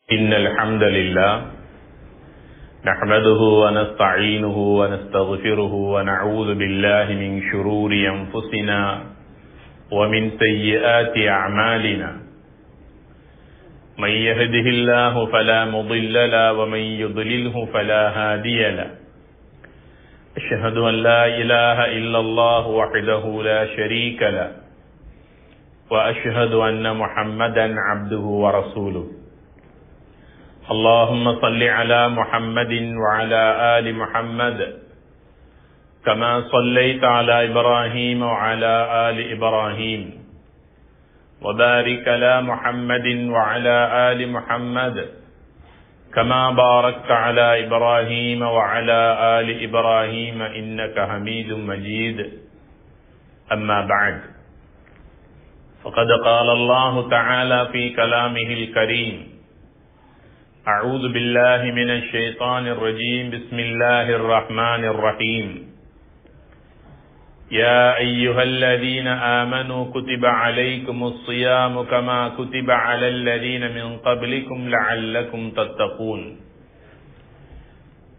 إن الحمد لله نحمده ونستعينه ونستغفره ونعوذ بالله من شرور أنفسنا ومن سيئات أعمالنا من يهده الله فلا مضل له ومن يضلله فلا هادي له أشهد أن لا إله إلا الله وحده لا شريك له وأشهد أن محمدا عبده ورسوله اللهم صل على محمد وعلى آل محمد كما صليت على إبراهيم وعلى آل إبراهيم وبارك على محمد وعلى آل محمد كما باركت على إبراهيم وعلى آل إبراهيم إنك حميد مجيد أما بعد فقد قال الله تعالى في كلامه الكريم أعوذ بالله من الشيطان الرجيم بسم الله الرحمن الرحيم يا أيها الذين آمنوا كتب عليكم الصيام كما كتب على الذين من قبلكم لعلكم تتقون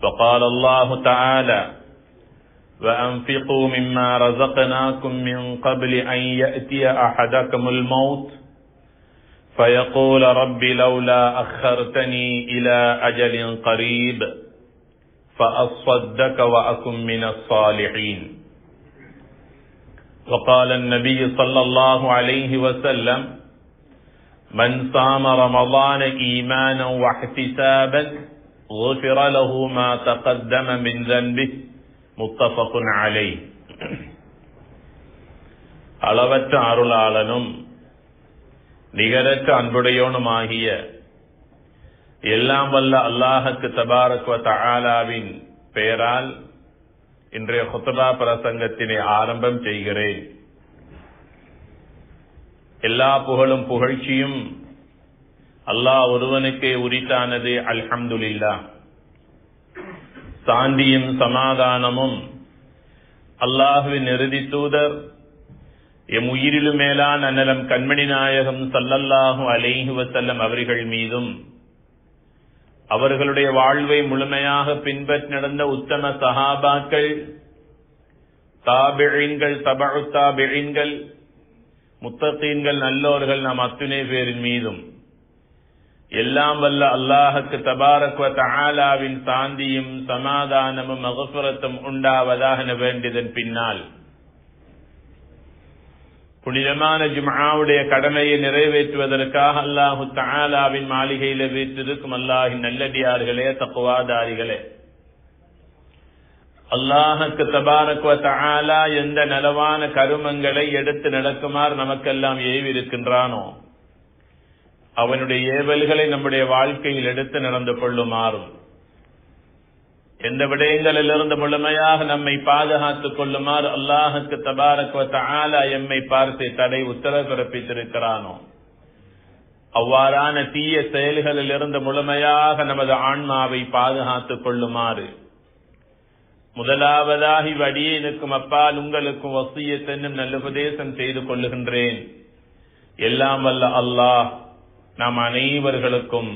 وقال الله تعالى وأنفقوا مما رزقناكم من قبل أن يأتي أحدكم الموت فيقول رب لولا أخرتني إلى أجل قريب فأصدق وأكن من الصالحين وقال النبي صلى الله عليه وسلم من صام رمضان إيمانا واحتسابا غفر له ما تقدم من ذنبه متفق عليه அளவற்ற அருளாளனும் நிகரற்ற அன்புடையோனுமாகிய எல்லாம் வல்ல அல்லாஹுக்கு தபாரக் வ தஆலாவின் பெயரால் இன்றைய குத்பா பிரசங்கத்தினை ஆரம்பம் செய்கிறேன். எல்லா புகழும் புகழ்ச்சியும் அல்லாஹ் ஒருவனுக்கே உரித்தானது. அல்ஹம்துலில்லாஹ். சாந்தியும் சமாதானமும் அல்லாஹுவின் இறுதி தூதர் எம் உயிரிலும் மேலான அன்னலம் கண்மணி நாயகம் ஸல்லல்லாஹு அலைஹி வஸல்லம் அவர்கள் மீதும் அவர்களுடைய வாழ்வை முழுமையாக பின்பற்றி நடந்த உத்தம சஹாபாக்கள், தாபிஈன்கள், தபஉ தாபிஈன்கள், முத்தகீன்கள், நல்லோர்கள் நாம் அத்துணை பேரின் மீதும் எல்லாம் வல்ல அல்லாஹுக்கு தபாரக் வ தஆலாவின் சாந்தியும் சமாதானமும் மக்ஃபிரத்தும் உண்டாவதாக வேண்டியதன் பின்னால் புனிதமான ஜும்ஆவுடைய கடமையை நிறைவேற்றுவதற்காக அல்லாஹு தஆலாவின் மாளிகையில் வீற்றிருக்கும் அல்லாஹின் நல்லடியார்களே, தக்வாதாரிகளே, அல்லாஹுக்கு தபாரக் வ தஆலா எந்த நலவான கருமங்களை எடுத்து நடக்குமாறு நமக்கெல்லாம் ஏவிருக்கின்றானோ அவனுடைய ஏவல்களை நம்முடைய வாழ்க்கையில் எடுத்து நடந்து கொள்ளுமாறும், எந்த விடயங்களிலிருந்து முழுமையாக நம்மை பாதுகாத்துக் கொள்ளுமாறு அல்லாஹுக்கு தபாரக் வ தஆலா எம்மை பார்த்து தடை உத்தரவு பிறப்பித்திருக்கிறானோ அவ்வாறான தீய செயல்களில் இருந்து முழுமையாக நமது ஆன்மாவை பாதுகாத்துக் கொள்ளுமாறு முதலாவதாக இவ்வடியேனுக்கும் அப்பால் உங்களுக்கும் வசியத் என்னும் நல்ல உபதேசம் செய்து கொள்ளுகின்றேன். எல்லாம் வல்ல அல்லாஹ் நாம் அனைவர்களுக்கும்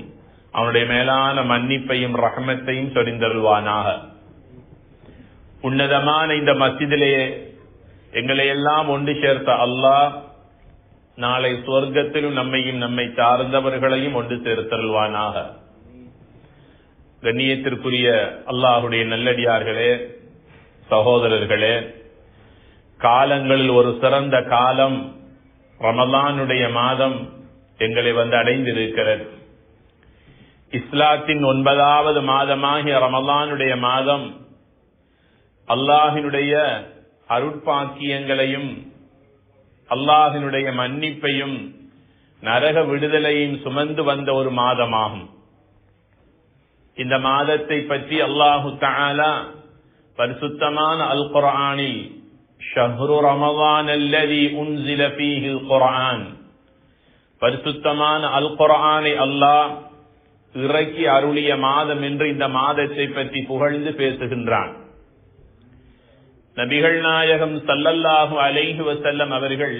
அவனுடைய மேலான மன்னிப்பையும் ரஹமத்தையும் சொரிந்தருள்வானாக. உன்னதமான இந்த மஸ்ஜிதிலே எங்களை எல்லாம் ஒன்று சேர்த்த அல்லாஹ் நாளை சுவர்க்கத்திலும் நம்மையும் நம்மை சார்ந்தவர்களையும் ஒன்று சேர்த்தருள்வானாக. கண்ணியத்திற்குரிய அல்லாஹுடைய நல்லடியார்களே, சகோதரர்களே, காலங்களில் ஒரு சிறந்த காலம் ரமலானுடைய மாதம் எங்களை வந்து அடைந்திருக்கிறது. இஸ்லாத்தின் 9வது மாதமாகிய ரமலானுடைய மாதம் அல்லாஹினுடைய அருட்பாக்கியங்களையும் அல்லாஹினுடைய மன்னிப்பையும் நரக விடுதலையும் சுமந்து வந்த ஒரு மாதமாகும். இந்த மாதத்தை பற்றி அல்லாஹு தஆலா பரிசுத்தமான அல் குர்ஆனில் ஷஹ்ரு ரமலான் அல்லதி உன்ஸில ஃபீஹில் குர்ஆன், பரிசுத்தமான அல் குர்ஆனை அல்லாஹ் இறக்கி அருளிய மாதம் என்று இந்த மாதத்தை பற்றி புகழ்ந்து பேசுகின்றான். நபிகள் நாயகம் ஸல்லல்லாஹு அலைஹி வஸல்லம் அவர்கள்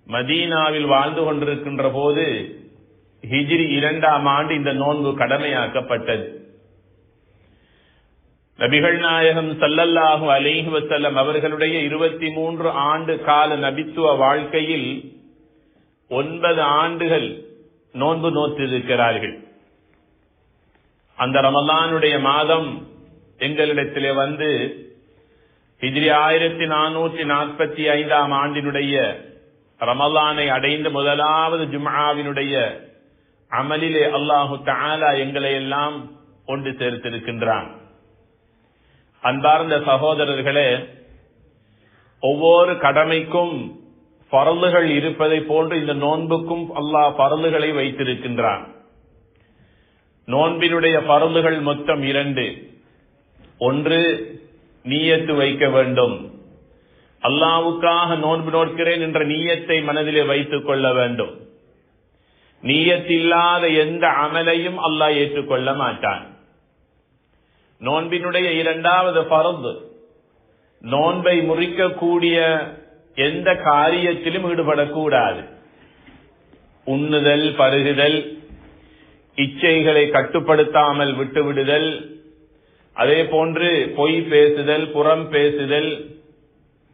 மதீனாவில் வாழ்ந்து கொண்டிருக்கின்ற போது ஹிஜ்ரி 2ஆம் ஆண்டு இந்த நோன்பு கடமையாக்கப்பட்டது. நபிகள் நாயகம் ஸல்லல்லாஹு அலைஹி வஸல்லம் அவர்களுடைய 23 ஆண்டு கால நபித்துவ வாழ்க்கையில் 9 ஆண்டுகள் நோன்பு நோற்றிருக்கிறார்கள். அந்த ரமலானுடைய மாதம் எங்களிடத்திலே வந்து ஹிஜ்ரி 1445ஆம் ஆண்டினுடைய ரமலானை அடைந்த முதலாவது ஜும்ஆவினுடைய அமலிலே அல்லாஹு தஆலா எங்களை எல்லாம் கொண்டு சேர்த்திருக்கின்றான். அன்பார்ந்த சகோதரர்களே, ஒவ்வொரு கடமைக்கும் ஃபர்லுகள் இருப்பதை போன்று இந்த நோன்புக்கும் அல்லாஹ் ஃபர்லுகளை வைத்திருக்கின்றான். நோன்பினுடைய ஃபர்லுகள் மொத்தம் 2. ஒன்று, நியத்து வைக்க வேண்டும். அல்லாஹ்வுக்காக நோன்பு நோக்கிறேன் என்ற நியத்தை மனதிலே வைத்துக் கொள்ள வேண்டும். நியத்தில்லாத எந்த அமலையும் அல்லாஹ் ஏற்றுக்கொள்ள மாட்டான். நோன்பினுடைய 2வது ஃபர்து, நோன்பை முறிக்கக்கூடிய எந்த காரியத்திலும் ஈடுபடக்கூடாது. உண்ணுதல், பருகுதல், இச்சைகளை கட்டுப்படுத்தாமல் விட்டுவிடுதல், அதே போன்று பொய் பேசுதல், புறம் பேசுதல்,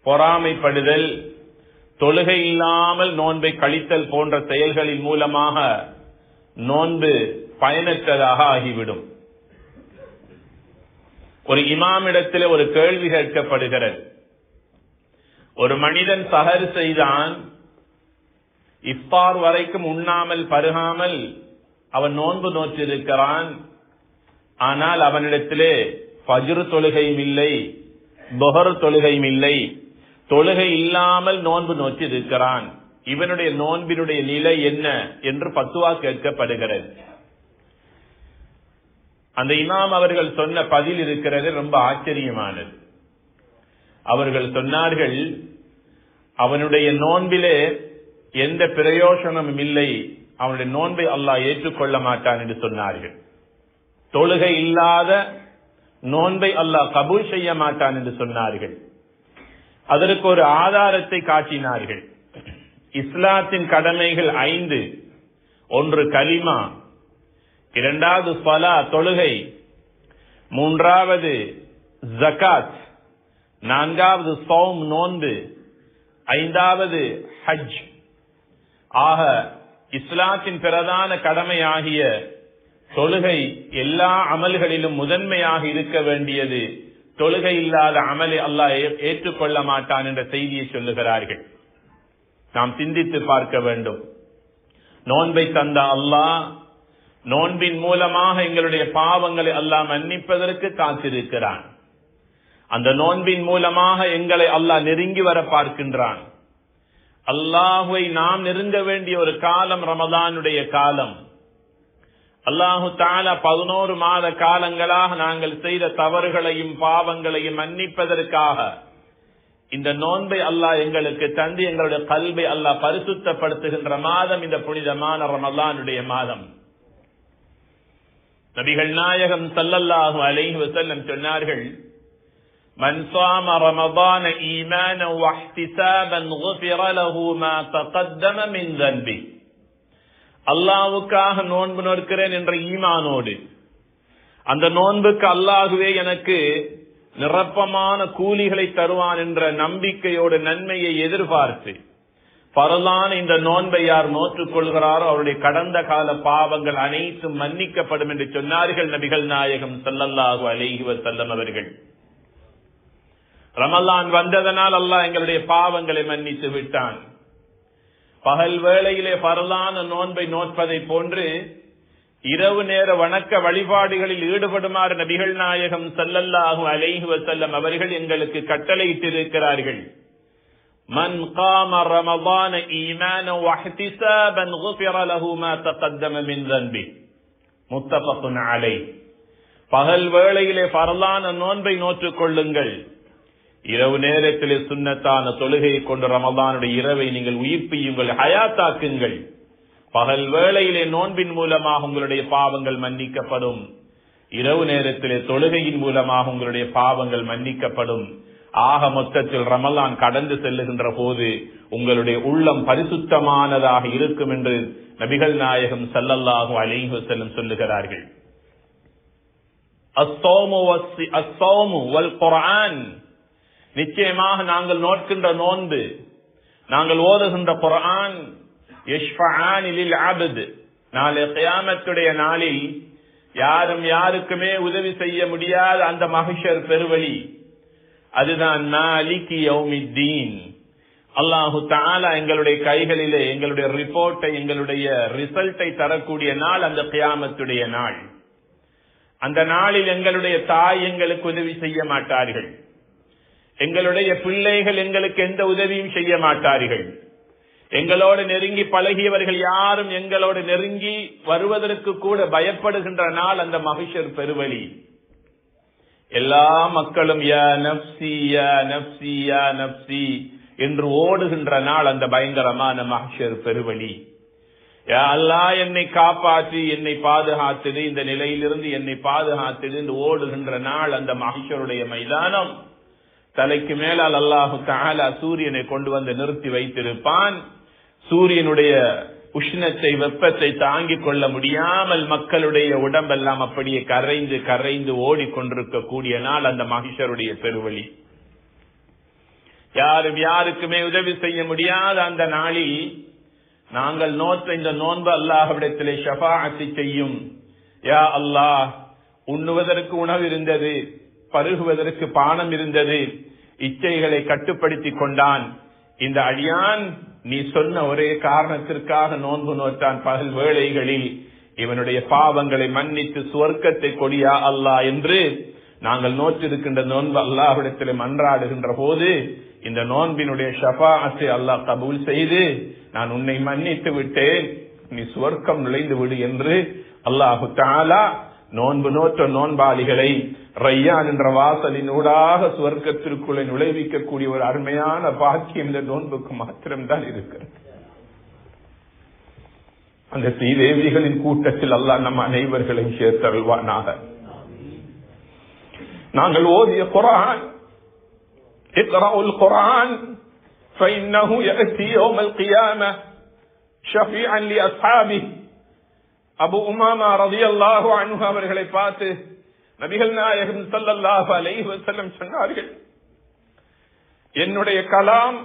பொறாமைப்படுதல், தொழுகை இல்லாமல் நோன்பை கழித்தல் போன்ற செயல்களின் மூலமாக நோன்பு பயனற்றதாக ஆகிவிடும். ஒரு இமாமிடத்தில் ஒரு கேள்வி கேட்கப்படுகிறது. ஒரு மனிதன் சஹர் செய்தான், இஃப்தார் வரைக்கும் உண்ணாமல் பருகாமல் அவன் நோன்பு நோற்றிருக்கிறான். ஆனால் அவனிடத்திலே ஃபஜ்ர் தொழுகையும் இல்லை, துஹர் தொழுகையும் இல்லை, தொழுகை இல்லாமல் நோன்பு நோற்றிருக்கிறான். இவனுடைய நோன்பினுடைய நிலை என்ன என்று பத்துவா கேட்கப்படுகிறது. அந்த இமாம் அவர்கள் சொன்ன பதில் இருக்கிறது, ரொம்ப ஆச்சரியமானது. அவர்கள் சொன்னார்கள், அவனுடைய நோன்பிலே எந்த பிரயோசனமும் இல்லை, அவனுடைய நோன்பை அல்லாஹ் ஏற்றுக்கொள்ள மாட்டான் என்று சொன்னார்கள். தொழுகை இல்லாத நோன்பை அல்லாஹ் கபூல் செய்ய மாட்டான் என்று சொன்னார்கள். அதற்கு ஒரு ஆதாரத்தை காட்டினார்கள். இஸ்லாத்தின் கடமைகள் 5. ஒன்று கலிமா, 2வது ஸலா தொழுகை, 3வது ஜகாத், 4வது ஸௌம் நோன்பு, 5வது ஹஜ். ஆக இஸ்லாத்தின் பிரதான கடமையாகிய தொழுகை எல்லா அமல்களிலும் முதன்மையாக இருக்க வேண்டியது. தொழுகை இல்லாத அமலை அல்லாஹ் ஏற்றுக்கொள்ள மாட்டான் என்ற செய்தியை சொல்லுகிறார்கள். நாம் சிந்தித்து பார்க்க வேண்டும். நோன்பை தந்த அல்லாஹ் நோன்பின் மூலமாக எங்களுடைய பாவங்களை அல்லாஹ் மன்னிப்பதற்கு காத்திருக்கிறான். அந்த நோன்பின் மூலமாக எங்களை அல்லாஹ் நெருங்கி வர பார்க்கின்றான். அல்லாஹுவை நாம் நெருங்க வேண்டிய ஒரு காலம் ரமதானுடைய காலம். அல்லாஹு தஆலா 11 மாத காலங்களாக நாங்கள் செய்த தவறுகளையும் பாவங்களையும் மன்னிப்பதற்காக இந்த நோன்பை அல்லாஹ் எங்களுக்கு தந்து எங்களுடைய கல்வை அல்லாஹ் பரிசுத்தப்படுத்துகின்ற மாதம் இந்த புனிதமான ரமலானுடைய மாதம். நபிகள் நாயகம் ஸல்லல்லாஹு அலைஹி வஸல்லம் சொன்னார்கள், மன் ஸாம ரமதான ஈமானன் வஹ்திசாபன் குஃபிர லஹு மா தகத்தம மின் ذنبி. அல்லாஹ்வுக்காக நோன்பு நோக்கிறேன் என்ற ஈமானோடு, அந்த நோன்புக்கு அல்லாஹ்வே எனக்கு நிரப்பமான கூலிகளை தருவான் என்ற நம்பிக்கையோடு நன்மையை எதிர்பார்த்து பரலான இந்த நோன்பை யார் நோற்றுக் கொள்கிறாரோ அவருடைய கடந்த கால பாவங்கள் அனைத்தும் மன்னிக்கப்படும் என்று சொன்னார்கள் நபிகள் நாயகம் ஸல்லல்லாஹு அலைஹி வஸல்லம் அவர்கள். ரமலான் வந்ததனால் அல்லாஹ் எங்களுடைய பாவங்களை மன்னித்து விட்டான். பகல் வேளையிலே பரலான நோன்பை நோற்பதை போன்று இரவு நேர வணக்க வழிபாடுகளில் ஈடுபடுமாறு நபிகள் நாயகம் ஸல்லல்லாஹு அலைஹி வஸல்லம் அவர்கள் எங்களுக்கு கட்டளையிட்டிருக்கிறார்கள். மன் காம ரமதான ஈமானன் வஹ்திசாபன் குஃபிர லஹு மா தகத்தம மின் ذنبி. முத்தஃபகுன் அலைஹ். பகல் வேளையிலே பரலான நோன்பை நோற்றுக் கொள்ளுங்கள். இரவு நேரத்திலே சுன்னத்தான தொழுகையை கொண்டு ரமதானுடைய இரவை நீங்கள் உயிர்ப்பியுங்கள், ஹயாத்தாக்குங்கள். பகல் வேளையிலே நோன்பின் மூலமாக உங்களுடைய பாவங்கள் மன்னிக்கப்படும். இரவு நேரத்திலே தொழுகையின் மூலமாக உங்களுடைய பாவங்கள் மன்னிக்கப்படும். ஆக மொத்தத்தில் ரமலான் கடந்து செல்லுகின்ற போது உங்களுடைய உள்ளம் பரிசுத்தமானதாக இருக்கும் என்று நபிகள் நாயகம் ஸல்லல்லாஹு அலைஹி வஸல்லம் சொல்லுகிறார்கள். அஸ்ஸௌமு வல் குர்ஆன், நிச்சயமாக நாங்கள் நோட்கின்ற நோன்பு, நாங்கள் ஓதுகின்ற குர்ஆன், யஷ்ஃபஆனி லில் அப்த், நாளை கியாமத்துடைய நாளில் யாரும் யாருக்குமே உதவி செய்ய முடியாத அந்த மஹ்ஷர் பெருவழி, அதுதான் மாலிகி யௌமித்தீன். அல்லாஹு தஆலா எங்களுடைய கைகளிலே எங்களுடைய ரிப்போர்ட்டை, எங்களுடைய ரிசல்ட்டை தரக்கூடிய நாள் அந்த கியாமத்துடைய நாள். அந்த நாளில் எங்களுடைய தாய் எங்களுக்கு உதவி செய்ய மாட்டார்கள், எங்களுடைய பிள்ளைகள் எங்களுக்கு எந்த உதவியும் செய்ய மாட்டார்கள், எங்களோடு நெருங்கி பழகியவர்கள் யாரும் எங்களோடு நெருங்கி வருவதற்கு கூட பயப்படுகின்ற நாள் அந்த மஹ்ஷர் பெருவழி. எல்லா மக்களும் யா நஃப்ஸி யா நஃப்ஸி யா நஃப்ஸி என்று ஓடுகின்ற நாள் அந்த பயங்கரமான மஹ்ஷர் பெருவழி. யா அல்லாஹ் என்னை காப்பாற்றி என்னை பாதுகாத்தது, இந்த நிலையிலிருந்து என்னை பாதுகாத்தது என்று ஓடுகின்ற நாள் அந்த மஹ்ஷருடைய மைதானம். தலைக்கு மேலால் அல்லாஹு தஆலா சூரியனை கொண்டு வந்து நிறுத்தி வைத்திருப்பான். சூரியனுடைய உஷ்ணத்தை, வெப்பத்தை தாங்கிக் கொள்ள முடியாமல் மக்களுடைய உடம்பெல்லாம் அப்படியே கரைந்து கரைந்து ஓடிக்கொண்டிருக்கக்கூடிய நாள் அந்த மஹ்ஷருடைய பெருவழி. யாரும் யாருக்குமே உதவி செய்ய முடியாத அந்த நாளில் நாங்கள் நோற்ற இந்த நோன்பு அல்லாஹ்விடத்திலே ஷஃபாஅத் செய்யும். யா அல்லாஹ், உண்ணுவதற்கு உணவு இருந்தது, பருகுவதற்கு பானம் இருந்தது, இச்சைகளை கட்டுப்படுத்தி கொண்டான். இந்த அடியான் நீ சொன்ன ஒரே காரணத்திற்காக நோன்பு நோற்றான். பகல் வேளைகளில் இவனுடைய பாவங்களை மன்னித்து சுவர்க்கத்தை கொடியா அல்லாஹ் என்று நாங்கள் நோற்றிருக்கின்ற நோன்பு அல்லாஹ்விடத்தில் மன்றாடுகின்ற போது இந்த நோன்பினுடைய ஷஃபாஅத்தை அல்லாஹ் கபூல் செய்து, நான் உன்னை மன்னித்து விட்டேன், நீ சுவர்க்கம் நுழைந்து விடு என்று அல்லாஹு தஆலா நோன்பு நோற்ற நோன்பாளிகளை ரையான் என்ற வாசலின் ஊடாக சுவர்க்கத்திற்குள்ளே நுழைவிக்கக்கூடிய ஒரு அருமையான பாக்கியம் இந்த நோன்புக்கு மாத்திரம்தான் இருக்கிறது. அந்த ஸ்ரீதேவிகளின் கூட்டத்தில் அல்லாஹ் நம் அனைவர்களையும் சேர்த்தருள்வானாக. நாங்கள் ஓதிய குர்ஆன், இக்ராஉல் குர்ஆன் ஃபஇன்னஹு யஅதி யௌமல் கியாமஹ் ஷஃபீஅன் லி அஸ்ஹாபிஹி. அபு உமாமா ரலியல்லாஹு அன்ஹு அவர்களை பார்த்து நபிகள் நாயகம் ஸல்லல்லாஹு அலைஹி வஸல்லம் சொன்னார்கள், என்னுடைய கலாம்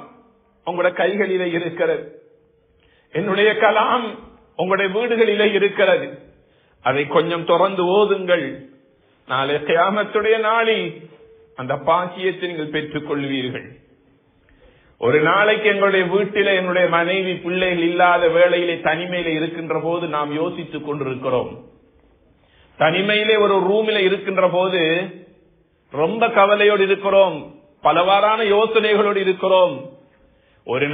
உங்களுடைய கைகளிலே இருக்கிறது, என்னுடைய கலாம் உங்களுடைய வீடுகளிலே இருக்கிறது, அதை கொஞ்சம் தொடர்ந்து ஓதுங்கள், நாளை கியாமத்துடைய நாளில் அந்த பாக்கியத்தை நீங்கள் பெற்றுக் கொள்வீர்கள். ஒரு நாளைக்கு எங்களுடைய வீட்டிலே என்னுடைய மனைவி பிள்ளைகள் இல்லாத வேளையிலே தனிமையில இருக்கின்ற போது நாம் யோசித்துக் கொண்டிருக்கிறோம். தனிமையிலே ஒரு ரூமில இருக்கின்ற போது ரொம்ப கவலையோடு இருக்கிறோம், பலவாறான யோசனைகளோடு இருக்கிறோம். ஒரு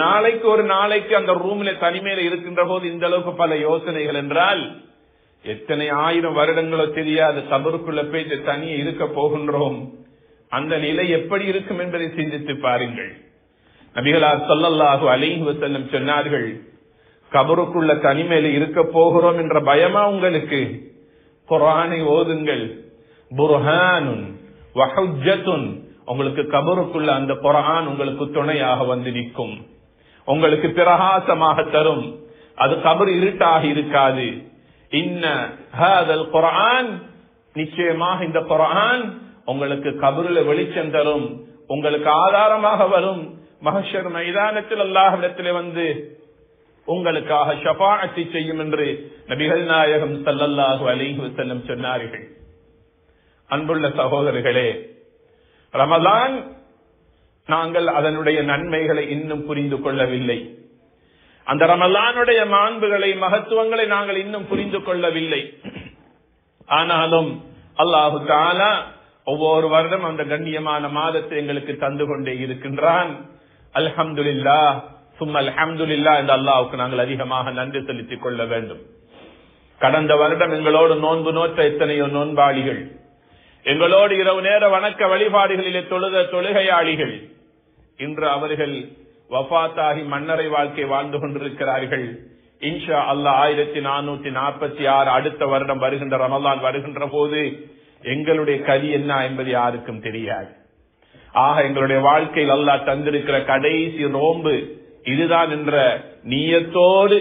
நாளைக்கு அந்த ரூமில தனிமையில இருக்கின்ற போது இந்த அளவுக்கு பல யோசனைகள் என்றால் எத்தனை ஆயிரம் வருடங்களோ தெரியாது கபருக்குள்ள போய் தனியே இருக்க போகின்றோம். அந்த நிலை எப்படி இருக்கும் என்பதை சிந்தித்து பாருங்கள். நபிகளார் ஸல்லல்லாஹு அலைஹி வஸல்லம் சொன்னார்கள், கபருக்குள்ள தனிமையில இருக்க போகிறோம் என்ற பயமா உங்களுக்கு? குர்ஆனை ஓதுங்கள். புர்ஹானுன் வ ஹுஜ்ஜத்துன், உங்களுக்கு கபருக்குள்ள அந்த குர்ஆன் உங்களுக்கு துணையாக வந்து நிற்கும், உங்களுக்கு பிரகாசமாக தரும். அது கபர் இருட்டாக இருக்காது. இன்ன ஹாதல் குர்ஆன், நிச்சயமாக இந்த குர்ஆன் உங்களுக்கு கபருல வெளிச்சம் தரும், உங்களுக்கு ஆதாரமாக வரும். மஹ்ஷர் மைதானத்தில் அல்லாஹ்விடத்திலே வந்து உங்களுக்காக ஷஃபாஅத் செய்யும் என்று நபிகள் நாயகம் ஸல்லல்லாஹு அலைஹி வஸல்லம் சொன்னார்கள். அன்புள்ள சகோதரர்களே, ரமலான் நாங்கள் அதனுடைய நன்மைகளை இன்னும் புரிந்து கொள்ளவில்லை. அந்த ரமலானுடைய மாண்புகளை, மகத்துவங்களை நாங்கள் இன்னும் புரிந்து கொள்ளவில்லை. ஆனாலும் அல்லாஹு தஆலா ஒவ்வொரு வருடம் அந்த கண்ணியமான மாதத்தை எங்களுக்கு தந்து கொண்டே இருக்கின்றான். அல்ஹம்துலில்லாஹ் சும்ம அல்ஹம்துலில்லாஹ் என்று அல்லாஹ்வுக்கு நாங்கள் அதிகமாக நன்றி செலுத்திக் கொள்ள வேண்டும். கடந்த வருடம் எங்களோடு நோன்பு நோற்ற எத்தனையோ நோன்பாளிகள், எங்களோடு இரவு நேர வணக்க வழிபாடுகளிலே தொழுத தொழுகையாளிகள், இன்று அவர்கள் வஃபாத்தாகி மன்னரை வாழ்க்கை வாழ்ந்து கொண்டிருக்கிறார்கள். இன்ஷா அல்லாஹ் 1446 அடுத்த வருடம் வருகின்ற ரமலான் வருகின்ற போது எங்களுடைய கதி என்ன என்பது யாருக்கும் தெரியாது. ஆக எங்களுடைய வாழ்க்கையில் அல்லாஹ் தந்திருக்கிற கடைசி நோன்பு இதுதான் என்ற நீயத்தோடு,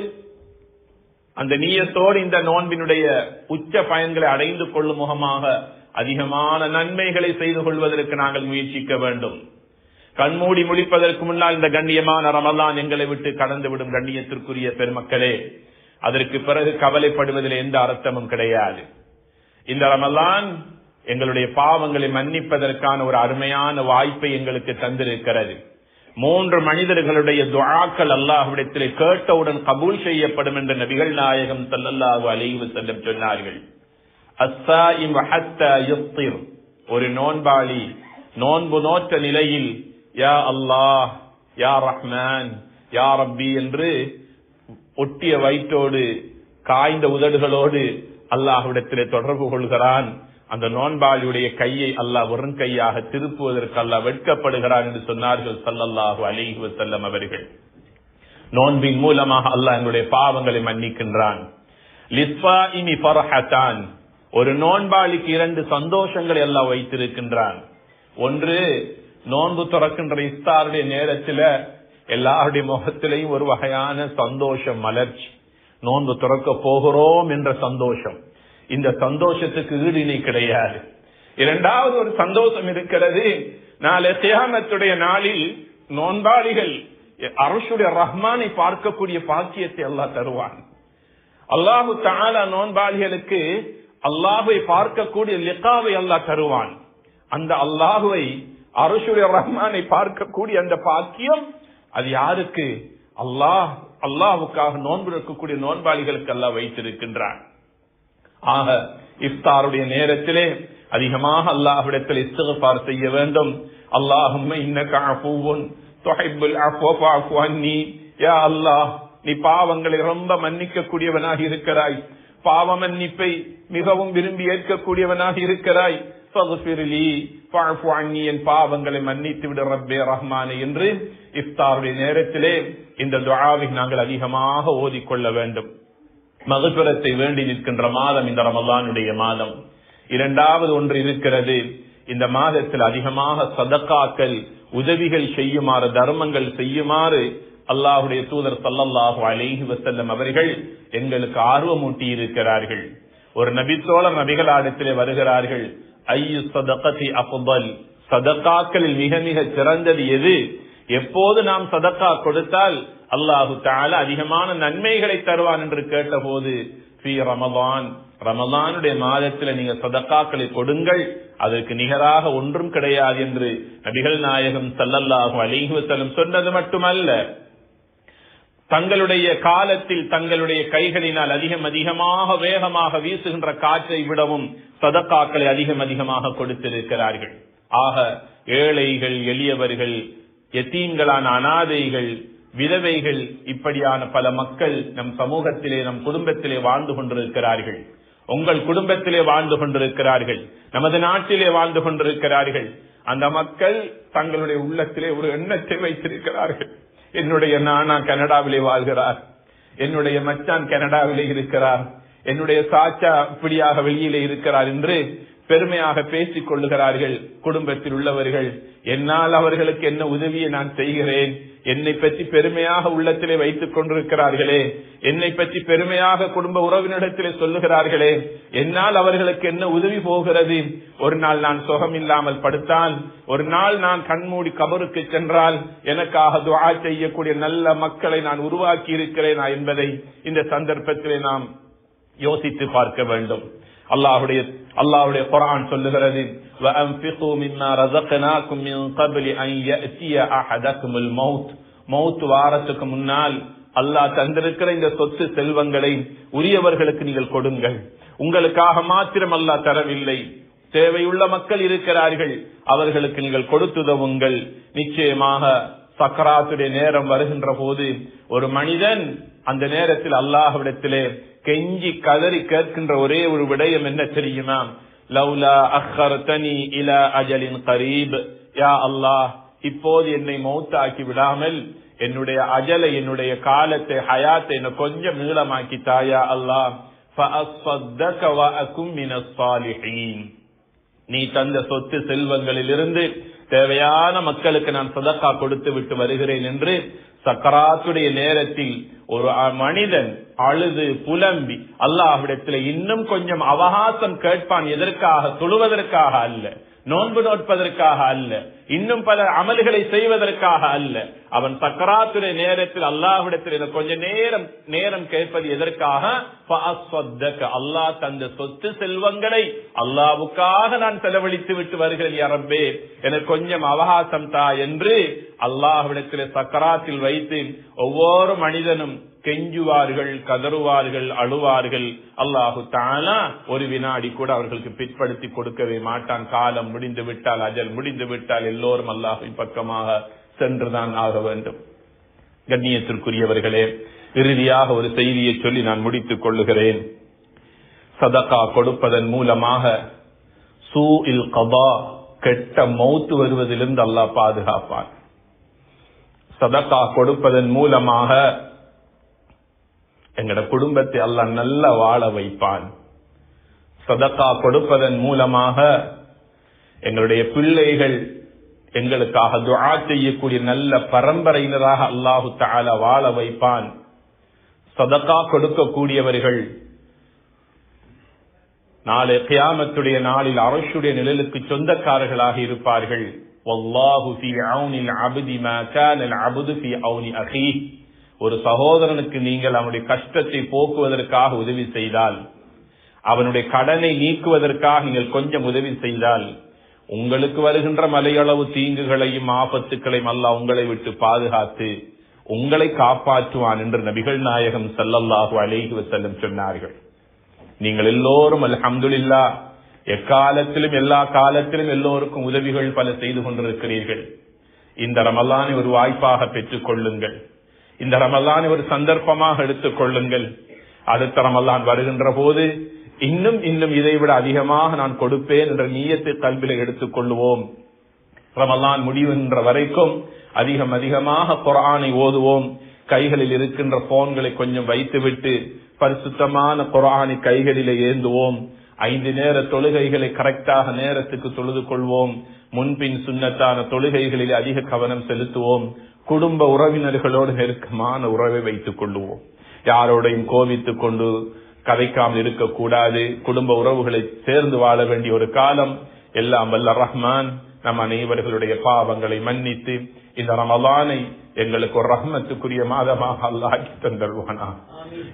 அந்த நீயத்தோடு இந்த நோன்பினுடைய உச்ச பயன்களை அடைந்து கொள்ளும் முகமாக அதிகமான நன்மைகளை செய்து கொள்வதற்கு நாங்கள் முயற்சிக்க வேண்டும். கண்மூடி முடிப்பதற்கு முன்னால் இந்த கண்ணியமான ரமலான் எங்களை விட்டு கடந்து விடும் கண்ணியத்திற்குரிய பெருமக்களே, அதற்கு பிறகு கவலைப்படுவதில் எந்த அர்த்தமும் கிடையாது. இந்த ரமலான் எங்களுடைய பாவங்களை மன்னிப்பதற்கான ஒரு அருமையான வாய்ப்பை எங்களுக்கு தந்திருக்கிறது. 3 மனிதர்களுடைய துஆக்கள் அல்லாஹ்விடத்திலே கேட்டவுடன் கபூல் செய்யப்படும் என்று நபிகள் நாயகம் ஸல்லல்லாஹு அலைஹி வஸல்லம் சொன்னார்கள். அஸ்ஸாயிம் ஹத்தா யுஃப்திர், ஒரு நோன்பாளி நோன்பு நோற்ற நிலையில் யா அல்லாஹ், யா ரஹ்மான், யா ரப்பி என்று ஒட்டிய வயிற்றோடு காய்ந்த உதடுகளோடு அல்லாஹ்விடத்திலே தொடர்பு கொள்கிறான். அந்த நோன்பாளியுடைய கையை அல்லாஹ் வெறும் கையாக திருப்புவதற்கு அல்லாஹ் வெட்கப்படுகிறான் என்று சொன்னார்கள் ஸல்லல்லாஹு அலைஹி வஸல்லம் அவர்கள். நோன்பின் மூலமாக அல்லாஹ் எங்களுடைய பாவங்களை மன்னிக்கின்றான். லிஸ்ஸாயிமி ஃபர்ஹதான், ஒரு நோன்பாளிக்கு 2 சந்தோஷங்களை அல்லாஹ் வைத்திருக்கின்றான். ஒன்று, நோன்பு துறக்கின்ற இஃப்தாருடைய நேரத்தில் எல்லாருடைய முகத்திலையும் ஒரு வகையான சந்தோஷம், மலர்ச்சி. நோன்பு துறக்க போகிறோம் என்ற சந்தோஷம். இந்த சந்தோஷத்துக்கு ஈடு இணை கிடையாது. இரண்டாவது ஒரு சந்தோஷம் இருக்கிறது, நாளை கியாமத்துடைய நாளில் நோன்பாளிகள் அர்ஷுடைய ரஹ்மானை பார்க்கக்கூடிய பாக்கியத்தை அல்லாஹ் தருவான். அல்லாஹு தஆலா நோன்பாளிகளுக்கு அல்லாஹ்வை பார்க்கக்கூடிய லிகாவை அல்லாஹ் தருவான். அந்த அல்லாஹ்வை அர்ஷுடைய ரஹ்மானை பார்க்கக்கூடிய அந்த பாக்கியம் அது யாருக்கு? அல்லாஹ்வுக்காக நோன்பு இருக்கக்கூடிய நோன்பாளிகளுக்கு அல்லாஹ் வைத்திருக்கின்றான். ஆக இஃப்தாருடைய நேரத்திலே அதிகமாக அல்லாஹ்விடத்தில் இஸ்திக்ஃபார் செய்ய வேண்டும். அல்லாஹும்ம இன்னக அஃபூவுன் துஹிப்புல் அஃவ ஃபஅஃபு அன்னி, யா அல்லாஹ், நீ பாவங்களை ரொம்ப மன்னிக்க கூடியவனாக இருக்கிறாய், பாவ மன்னிப்பை மிகவும் விரும்பி ஏற்கக்கூடியவனாக இருக்கிறாய். ஃபக்ஃபிர்லி ஃபஅஃபு அன்னி, என் பாவங்களை மன்னித்து விடு ரப்பே ரஹ்மானே என்று இஃப்தாருடைய நேரத்திலே இந்த துஆவை நாங்கள் அதிகமாக ஓதிக்கொள்ள வேண்டும். மக்ஃபிரத்தை வேண்டி நிற்கின்ற மாதம் இந்த ரமலானுடைய மாதம். இரண்டாவது ஒன்று இருக்கிறது, இந்த மாதத்தில் அதிகமாக சதகாக்கள், உதவிகள் செய்யுமாறு, தர்மங்கள் செய்யுமாறு அல்லாஹ்வுடைய தூதர் ஸல்லல்லாஹு அலைஹி வஸல்லம் அவர்கள் எங்களுக்கு ஆர்வமூட்டி இருக்கிறார்கள். ஒரு நபித்தோழர் நபிகளாரிடத்திலே வருகிறார்கள், ஐயு ஸதகதி அஃதல், சதகாக்களில் மிக மிக சிறந்தது எது? எப்போது நாம் சதகா கொடுத்தால் அல்லாஹு தஆலா அதிகமான நன்மைகளை தருவான் என்று கேட்டபோது, ஃபீ ரமலான், ரமலானுடைய மாதத்தில் நீங்க சதகாக்களை கொடுங்கள், அதற்கு நிகராக ஒன்றும் கிடையாது என்று நபிகள் நாயகம் ஸல்லல்லாஹு அலைஹி வஸல்லம் சொன்னது மட்டுமல்ல, தங்களுடைய காலத்தில் தங்களுடைய கைகளினால் அதிகமாக வேகமாக வீசுகின்ற காற்றை விடவும் சதகாக்களை அதிகமாக கொடுத்திருக்கிறார்கள். ஆக ஏழைகள், எளியவர்கள், யதீம்களான அனாதைகள், விதவைகள், இப்படியான பல மக்கள் நம் சமூகத்திலே, நம் குடும்பத்திலே வாழ்ந்து கொண்டிருக்கிறார்கள். உங்கள் குடும்பத்திலே வாழ்ந்து கொண்டிருக்கிறார்கள், நமது நாட்டிலே வாழ்ந்து கொண்டிருக்கிறார்கள். அந்த மக்கள் தங்களுடைய உள்ளத்திலே ஒரு எண்ணத்தை வைத்திருக்கிறார்கள். என்னுடைய நானா கனடாவிலே வாழ்கிறார், என்னுடைய மச்சான் கனடாவிலே இருக்கிறார், என்னுடைய சாச்சா இப்படியாக வெளியிலே இருக்கிறார் என்று பெருமையாக பேசிக் கொள்ளுகிறார்கள். குடும்பத்தில் உள்ளவர்கள், என்னால் அவர்களுக்கு என்ன உதவியை நான் செய்கிறேன், என்னை பற்றி பெருமையாக உள்ளத்திலே வைத்துக் கொண்டிருக்கிறார்களே, என்னை பற்றி பெருமையாக குடும்ப உறவினரிடத்திலே சொல்லுகிறார்களே, என்னால் அவர்களுக்கு என்ன உதவி போகிறது? ஒரு நாள் நான் சுகம் இல்லாமல் படுத்தால், ஒரு நாள் நான் கண்மூடி கபருக்கு சென்றால் எனக்காக துஆ செய்யக்கூடிய நல்ல மக்களை நான் உருவாக்கி இருக்கிறேனா என்பதை இந்த சந்தர்ப்பத்திலே நாம் யோசித்து பார்க்க வேண்டும். அல்லாஹ்வுடைய குர்ஆன் சொல்லுகிறது, வஅன்ஃபிகு மிம்மா ரஸக்னாகும் மின் قبل أن يأتي أحدكم الموت, மௌத் வாரத்துக்கு முன்னால் அல்லாஹ் தந்திருக்கிற இந்த சொத்து செல்வங்களை உரியவர்களுக்கு நீங்கள் கொடுங்கள். உங்களுக்காக மாத்திரம் அல்லாஹ் தரவில்லை, தேவையுள்ள மக்கள் இருக்கிறார்கள், அவர்களுக்கு நீங்கள் கொடுத்துதவுங்கள். நிச்சயமாக சக்கராத்துடைய நேரம் வருகின்ற போது ஒரு மனிதன் அந்த நேரத்தில் அல்லாஹ்விடத்திலே கெஞ்சி கதறி கேட்கின்ற ஒரே ஒரு விடயம் என்ன தெரியுமா? லவ்லா அக்ஹர்தனி இலா அஜலின் கரீப், யா அல்லாஹ், இப்போது என்னை மௌத்தாக்கி விடாமல் என்னுடைய அஜலை, என்னுடைய காலத்தை, ஹயாத்தை என்ன கொஞ்சம் நீளமாக்கி தாயா அல்லாஹ், ஃபஅஸ்ஸதக வஅகும் மினஸ் ஸாலிஹீன், நீ தந்த சொத்து செல்வங்களிலிருந்து தேவையான மக்களுக்கு நான் சதக்கா கொடுத்து விட்டு வருகிறேன் என்று சக்கராத்துடைய நேரத்தில் ஒரு மனிதன் அழுது புலம்பி அல்லாஹ்விடத்தில் இன்னும் கொஞ்சம் அவகாசம் கேட்பான். எதற்காக? தொழுவதற்காக அல்ல, நோன்பு நோட்பதற்காக அல்ல, இன்னும் பல அமல்களை செய்வதற்காக அல்ல. அவன் சக்கராத்துடைய நேரத்தில் அல்லாஹ்விடத்தில் கொஞ்ச நேரம் கேட்பது எதற்காக? அல்லாஹ் தந்த சொத்து செல்வங்களை அல்லாஹ்வுக்காக நான் செலவழித்து விட்டு வருகிறேன் யா ரப்பே, எனக்கு கொஞ்சம் அவகாசம் தா என்று அல்லாஹ்விடத்தில் சக்கராத்தில் வைத்து ஒவ்வொரு மனிதனும் கெஞ்சுவார்கள், கதறுவார்கள், அழுவார்கள். அல்லாஹு தஆலா ஒரு வினாடி கூட அவர்களுக்கு பிற்படுத்தி கொடுக்கவே மாட்டான். காலம் முடிந்து விட்டால், அஜல் முடிந்து விட்டால் எல்லோரும் அல்லாஹ்வின் பக்கமாக சென்றுதான் ஆக வேண்டும். கண்ணியத்திற்குரியவர்களே, இறுதியாக ஒரு செய்தியை சொல்லி நான் முடித்துக் கொள்ளுகிறேன். சதகா கொடுப்பதன் மூலமாக சூஇல் கதா, கெட்ட மௌத்து வருவதிலிருந்து அல்லாஹ் பாதுகாப்பான். சதகா கொடுப்பதன் மூலமாக எங்கட குடும்பத்தை அல்லாஹ் நல்ல வாழ வைப்பான். சதகா கொடுப்பதன் மூலமாக எங்களுடைய பிள்ளைகள் எங்களுக்காக துஆ செய்யக்கூடிய நல்ல பரம்பரையினராக அல்லாஹு தஆலா வாழ வைப்பான். சதகா கொடுக்கக்கூடியவர்கள் நாளை கியாமத்துடைய நாளில் அர்ஷுடைய நிழலுக்கு சொந்தக்காரர்களாக இருப்பார்கள். வல்லாஹு ஃபீ ஔனில் அப்தி மா கானல் அப்து ஃபீ ஔனி அஹீஹ். ஒரு சகோதரனுக்கு நீங்கள் அவனுடைய கஷ்டத்தை போக்குவதற்காக உதவி செய்தால், அவனுடைய கடனை நீக்குவதற்காக நீங்கள் கொஞ்சம் உதவி செய்தால், உங்களுக்கு வருகின்ற மலையளவு தீங்குகளையும் ஆபத்துக்களையும் அல்லாஹ் உங்களை விட்டு பாதுகாத்து உங்களை காப்பாற்றுவான் என்று நபிகள் நாயகம் ஸல்லல்லாஹு அலைஹி வஸல்லம் சொன்னார்கள். நீங்கள் எல்லோரும் அல்ஹம்துலில்லாஹ் எக்காலத்திலும் எல்லா காலத்திலும் எல்லோருக்கும் உதவிகள் பல செய்து கொண்டிருக்கிறீர்கள். இந்த ரமலானை ஒரு வாய்ப்பாக பெற்றுக் கொள்ளுங்கள். இந்த ரமலானை ஒரு சந்தர்ப்பமாக எடுத்துக் கொள்ளுங்கள். அடுத்த ரமலான் வருகின்ற போது இன்னும் இதைவிட அதிகமாக நான் கொடுப்பேன் என்ற நியத்தை கல்வில எடுத்துக் கொள்ளுவோம். ரமலான் முடிவுகின்ற வரைக்கும் அதிகமாக குர்ஆனை ஓதுவோம். கைகளில் இருக்கின்ற போன்களை கொஞ்சம் வைத்துவிட்டு பரிசுத்தமான குர்ஆனை கைகளிலே ஏந்துவோம். 5 நேர தொழுகைகளை கரெக்டாக நேரத்துக்கு தொழுது கொள்வோம். முன்பின் சுன்னத்தான தொழுகைகளில் அதிக கவனம் செலுத்துவோம். குடும்ப உறவினர்களோடு நெருக்கமான உறவை வைத்துக் கொள்ளுவோம். யாரோடையும் கோபித்துக் கொண்டு கதைக்காமல் இருக்கக்கூடாது. குடும்ப உறவுகளை சேர்ந்து வாழ வேண்டிய ஒரு காலம். எல்லாம் வல்ல ரஹ்மான் நம் அனைவர்களுடைய பாவங்களை மன்னித்து இந்த ரமலானை எங்களுக்கு ஒரு ரஹ்மத்துக்குரிய மாதமாக அல்லாஹ் ஆக்கி தந்தருவானா.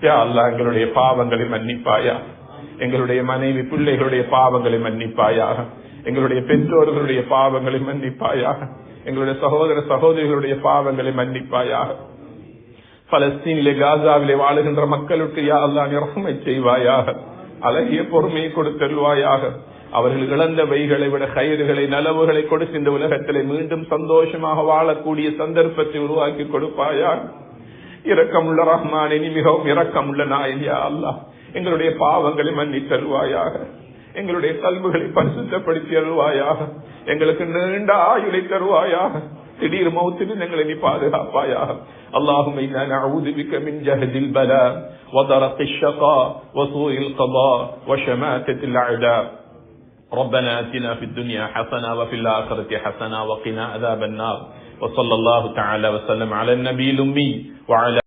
யா அல்லாஹ், எங்களுடைய பாவங்களை மன்னிப்பாயா, எங்களுடைய மனைவி பிள்ளைகளுடைய பாவங்களை மன்னிப்பாயாக, எங்களுடைய பெற்றோர்களுடைய பாவங்களை மன்னிப்பாயாக, எங்களுடைய சகோதர சகோதரிகளுடைய பாவங்களை மன்னிப்பாயாக. பலஸ்தீனிலே காசாவிலே வாழுகின்ற மக்களுக்கு யா அல்லாஹ் நீ ரஹ்மத் செய்வாயாக, அழகிய பொறுமையை கொடுத்தருள்வாயாக. அவர்கள் இழந்தவைகளை விட கயிறுகளை நலவுகளை கொடுத்து இந்த உலகத்திலே மீண்டும் சந்தோஷமாக வாழக்கூடிய சந்தர்ப்பத்தை உருவாக்கி கொடுப்பாயாக. இரக்கமுள்ள ரஹ்மானே, நீ மிகவும் இரக்கமுள்ள நாயன் யா அல்லாஹ், எங்களுடைய பாவங்களை மன்னித்தருள்வாயாக, எங்களுடைய கல்விகளை பரிசுத்தப்படுத்தி அருள்வாயாக, எங்களுக்கு நீண்ட ஆயுளை தருவாயாக, திடீர் மௌத்திலிருந்து எங்களை நீ பாதுகாப்பாயாக. اللهم إنا نعوذ بك من جهد البلاء وضرق الشقاء وسوء القضاء وشماتة الأعداء. ربنا آتنا في الدنيا حسنة وفي الآخرة حسنة وقنا عذاب النار. وصلى الله تعالى وسلم على النبي الأمي وعلى